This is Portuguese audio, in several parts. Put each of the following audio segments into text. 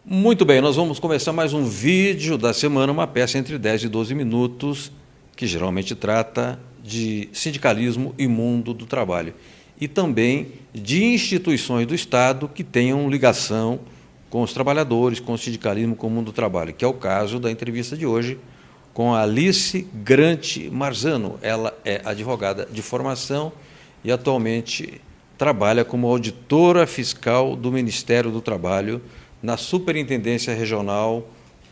Muito bem, nós vamos começar mais um vídeo da semana, uma peça entre 10 e 12 minutos, que geralmente trata de sindicalismo e mundo do trabalho, e também de instituições do Estado que tenham ligação com os trabalhadores, com o sindicalismo, com o mundo do trabalho, que é o caso da entrevista de hoje com a Alice Grant Marzano. Ela é advogada de formação e atualmente trabalha como auditora fiscal do Ministério do Trabalho na Superintendência Regional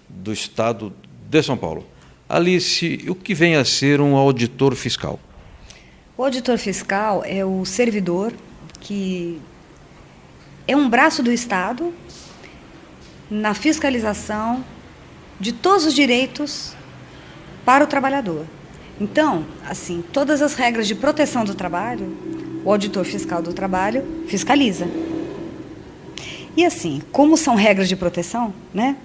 do Estado de São Paulo. Alice, o que vem a ser um auditor fiscal? O auditor fiscal é o servidor que é um braço do Estado na fiscalização de todos os direitos para o trabalhador. Então, assim, todas as regras de proteção do trabalho, o auditor fiscal do trabalho fiscaliza. E assim, como são regras de proteção, né,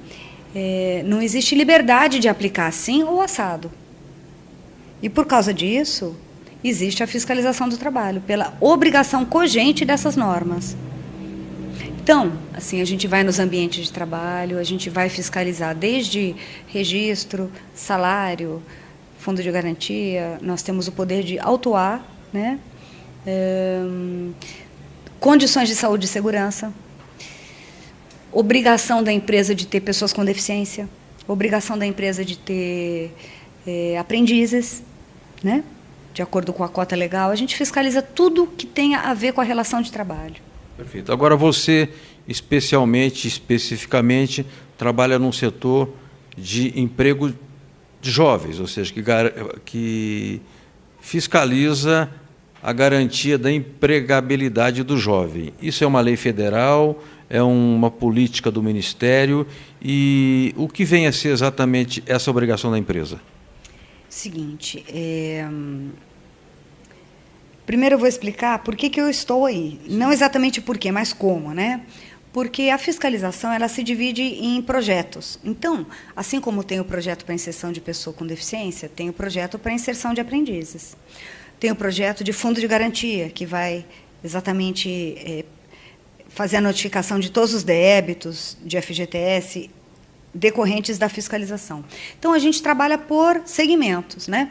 não existe liberdade de aplicar assim ou assado. E por causa disso, existe a fiscalização do trabalho, pela obrigação cogente dessas normas. Então, assim, a gente vai nos ambientes de trabalho, a gente vai fiscalizar desde registro, salário, fundo de garantia, nós temos o poder de autuar, né, condições de saúde e segurança, obrigação da empresa de ter pessoas com deficiência, obrigação da empresa de ter aprendizes, né? De acordo com a cota legal. A gente fiscaliza tudo que tenha a ver com a relação de trabalho. Perfeito. Agora você, especificamente, trabalha num setor de emprego de jovens, ou seja, que fiscaliza a garantia da empregabilidade do jovem. Isso é uma lei federal, é uma política do Ministério, e o que vem a ser exatamente essa obrigação da empresa? Seguinte, primeiro eu vou explicar por que eu estou aí. Não exatamente por quê, mas como, né? Porque a fiscalização ela se divide em projetos. Então, assim como tem o projeto para inserção de pessoa com deficiência, tem o projeto para inserção de aprendizes. Tem o projeto de fundo de garantia, que vai exatamente fazer a notificação de todos os débitos de FGTS decorrentes da fiscalização. Então, a gente trabalha por segmentos, né?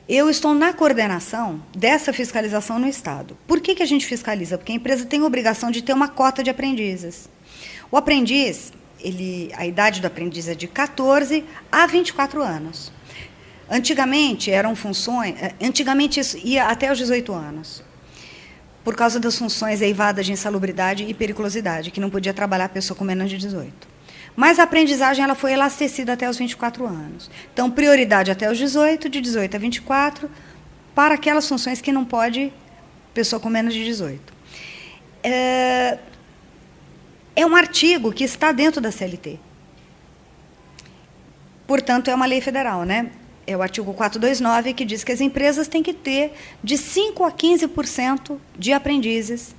Eu estou na coordenação dessa fiscalização no Estado. Por que a gente fiscaliza? Porque a empresa tem a obrigação de ter uma cota de aprendizes. O aprendiz, a idade do aprendiz é de 14 a 24 anos. Antigamente, isso ia até os 18 anos. Por causa das funções eivadas de insalubridade e periculosidade, que não podia trabalhar a pessoa com menos de 18. Mas a aprendizagem ela foi elastecida até os 24 anos. Então, prioridade até os 18, de 18 a 24, para aquelas funções que não pode pessoa com menos de 18. É um artigo que está dentro da CLT. Portanto, é uma lei federal, né? É o artigo 429, que diz que as empresas têm que ter de 5% a 15% de aprendizes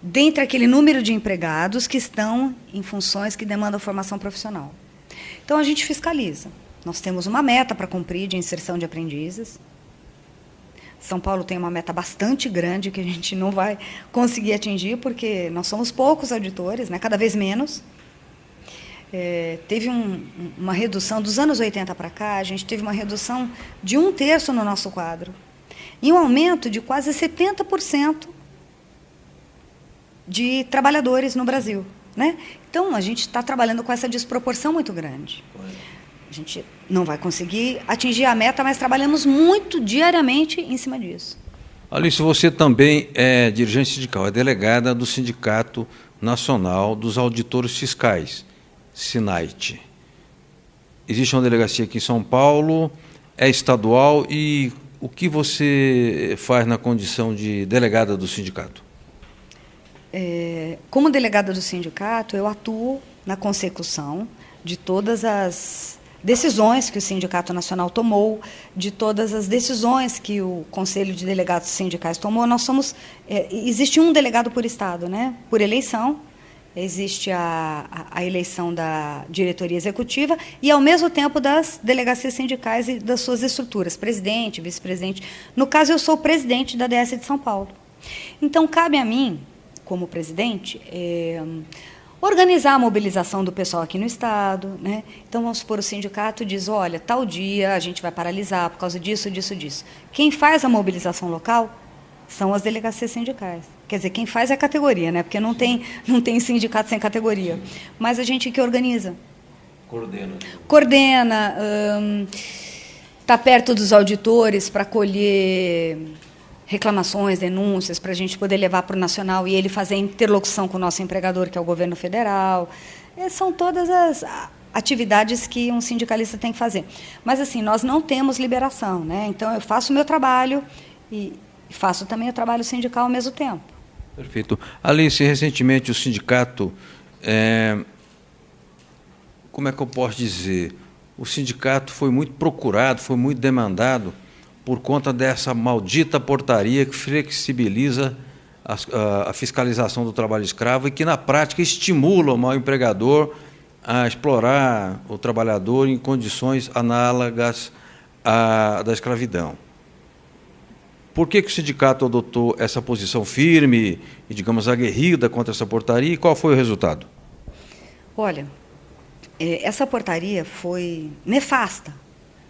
dentre aquele número de empregados que estão em funções que demandam formação profissional. Então, a gente fiscaliza. Nós temos uma meta para cumprir de inserção de aprendizes. São Paulo tem uma meta bastante grande que a gente não vai conseguir atingir, porque nós somos poucos auditores, né? Cada vez menos. Teve uma redução, dos anos 80 para cá, a gente teve uma redução de 1/3 no nosso quadro. E um aumento de quase 70% de trabalhadores no Brasil, né? Então, a gente está trabalhando com essa desproporção muito grande. A gente não vai conseguir atingir a meta, mas trabalhamos muito diariamente em cima disso. Alice, você também é dirigente sindical, é delegada do Sindicato Nacional dos Auditores Fiscais, SINAIT. Existe uma delegacia aqui em São Paulo, é estadual, e o que você faz na condição de delegada do sindicato? Como delegada do sindicato, eu atuo na consecução de todas as decisões que o Sindicato Nacional tomou, de todas as decisões que o Conselho de Delegados Sindicais tomou. Nós somos, existe um delegado por estado, né? Por eleição, existe a eleição da diretoria executiva e, ao mesmo tempo, das delegacias sindicais e das suas estruturas, presidente, vice-presidente. No caso, eu sou presidente da DS de São Paulo. Então, cabe a mim, como presidente, organizar a mobilização do pessoal aqui no Estado, né? Então, vamos supor, o sindicato diz, olha, tal dia a gente vai paralisar por causa disso, disso, disso. Quem faz a mobilização local são as delegacias sindicais. Quer dizer, quem faz é a categoria, né? Porque não tem sindicato sem categoria. Mas a gente que organiza. Coordena, está perto dos auditores para colher reclamações, denúncias, para a gente poder levar para o nacional e ele fazer interlocução com o nosso empregador, que é o governo federal. São todas as atividades que um sindicalista tem que fazer. Mas, assim, nós não temos liberação, né? Então, eu faço o meu trabalho e faço também o trabalho sindical ao mesmo tempo. Perfeito. Alice, recentemente o sindicato, como é que eu posso dizer? O sindicato foi muito procurado, foi muito demandado por conta dessa maldita portaria que flexibiliza a fiscalização do trabalho escravo e que, na prática, estimula o mau empregador a explorar o trabalhador em condições análogas à da escravidão. Por que o sindicato adotou essa posição firme e, digamos, aguerrida contra essa portaria e qual foi o resultado? Olha, essa portaria foi nefasta.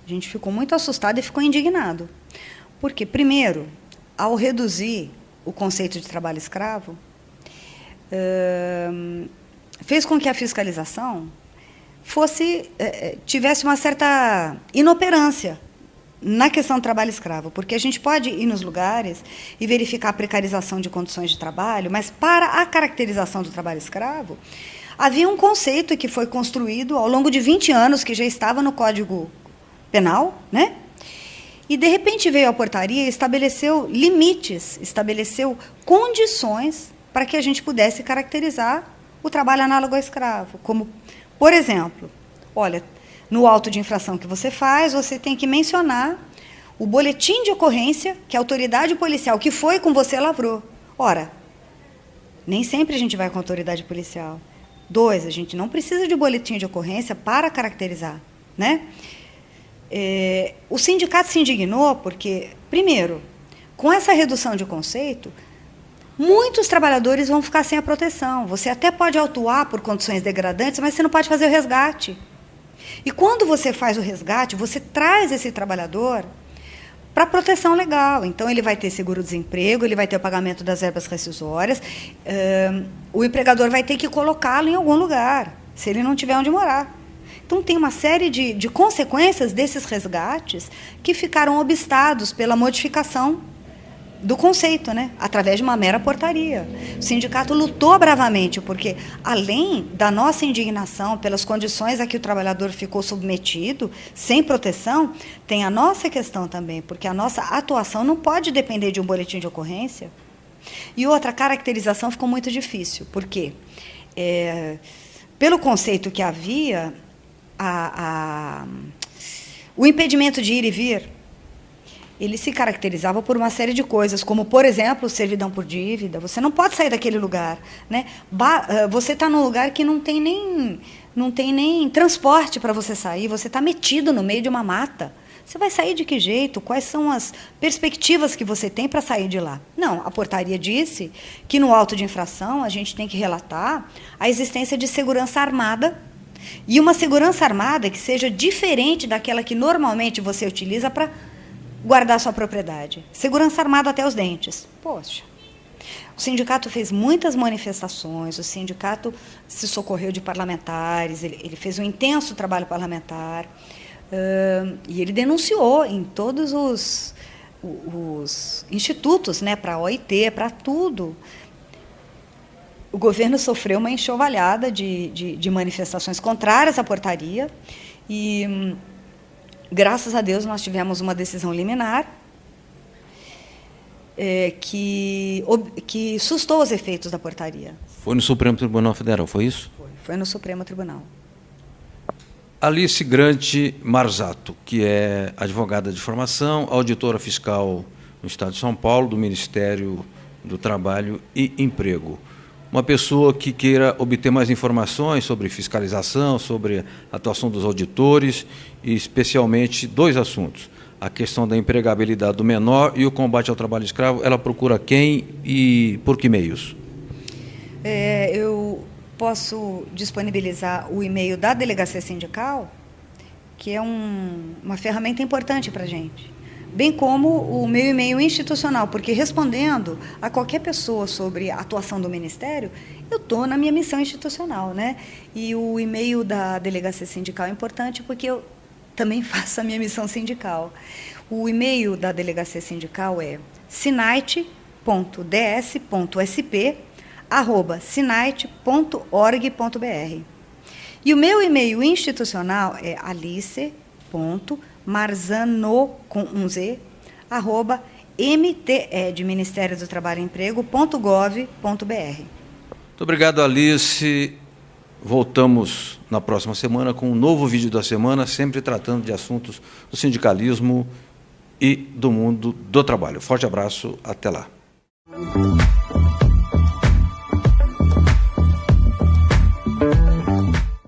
A gente ficou muito assustado e ficou indignado. Porque, primeiro, ao reduzir o conceito de trabalho escravo, fez com que a fiscalização tivesse uma certa inoperância na questão do trabalho escravo, porque a gente pode ir nos lugares e verificar a precarização de condições de trabalho, mas para a caracterização do trabalho escravo, havia um conceito que foi construído ao longo de 20 anos, que já estava no Código Penal, né? E, de repente, veio a portaria e estabeleceu limites, estabeleceu condições para que a gente pudesse caracterizar o trabalho análogo ao escravo. Como, por exemplo, olha, no auto de infração que você faz, você tem que mencionar o boletim de ocorrência que a autoridade policial que foi com você lavrou. Ora, nem sempre a gente vai com a autoridade policial. 2, a gente não precisa de boletim de ocorrência para caracterizar, né? O sindicato se indignou porque, primeiro, com essa redução de conceito, muitos trabalhadores vão ficar sem a proteção. Você até pode autuar por condições degradantes, mas você não pode fazer o resgate. E quando você faz o resgate, você traz esse trabalhador para proteção legal. Então, ele vai ter seguro-desemprego, ele vai ter o pagamento das verbas rescisórias, o empregador vai ter que colocá-lo em algum lugar, se ele não tiver onde morar. Então, tem uma série de consequências desses resgates que ficaram obstados pela modificação do conceito, né? Através de uma mera portaria. O sindicato lutou bravamente, porque, além da nossa indignação pelas condições a que o trabalhador ficou submetido, sem proteção, tem a nossa questão também, porque a nossa atuação não pode depender de um boletim de ocorrência. E outra, a caracterização ficou muito difícil, porque, pelo conceito que havia, o impedimento de ir e vir, ele se caracterizava por uma série de coisas, como, por exemplo, servidão por dívida. Você não pode sair daquele lugar, né? Você está num lugar que não tem nem transporte para você sair, você está metido no meio de uma mata. Você vai sair de que jeito? Quais são as perspectivas que você tem para sair de lá? Não, a portaria disse que no auto de infração a gente tem que relatar a existência de segurança armada, e uma segurança armada que seja diferente daquela que normalmente você utiliza para guardar sua propriedade. Segurança armada até os dentes. Poxa. O sindicato fez muitas manifestações, o sindicato se socorreu de parlamentares, ele fez um intenso trabalho parlamentar, e ele denunciou em todos os institutos, né, para a OIT, para tudo. O governo sofreu uma enxovalhada de manifestações contrárias à portaria e, graças a Deus, nós tivemos uma decisão liminar que sustou os efeitos da portaria. Foi no Supremo Tribunal Federal, foi isso? Foi no Supremo Tribunal. Alice Grante Marzato, que é advogada de formação, auditora fiscal no Estado de São Paulo, do Ministério do Trabalho e Emprego. uma pessoa que queira obter mais informações sobre fiscalização, sobre a atuação dos auditores, e especialmente 2 assuntos: a questão da empregabilidade do menor e o combate ao trabalho escravo, ela procura quem e por que meios? Eu posso disponibilizar o e-mail da Delegacia Sindical, que é uma ferramenta importante para a gente, bem como o meu e-mail institucional, porque respondendo a qualquer pessoa sobre a atuação do Ministério, eu estou na minha missão institucional, né? E o e-mail da Delegacia Sindical é importante porque eu também faço a minha missão sindical. O e-mail da Delegacia Sindical é sinait.ds.sp@sinait.org.br. E o meu e-mail institucional é alice.marzano, com um Z, @mte, de Ministério do Trabalho e Emprego.gov.br. Muito obrigado, Alice. Voltamos na próxima semana com um novo vídeo da semana, sempre tratando de assuntos do sindicalismo e do mundo do trabalho. Forte abraço, até lá.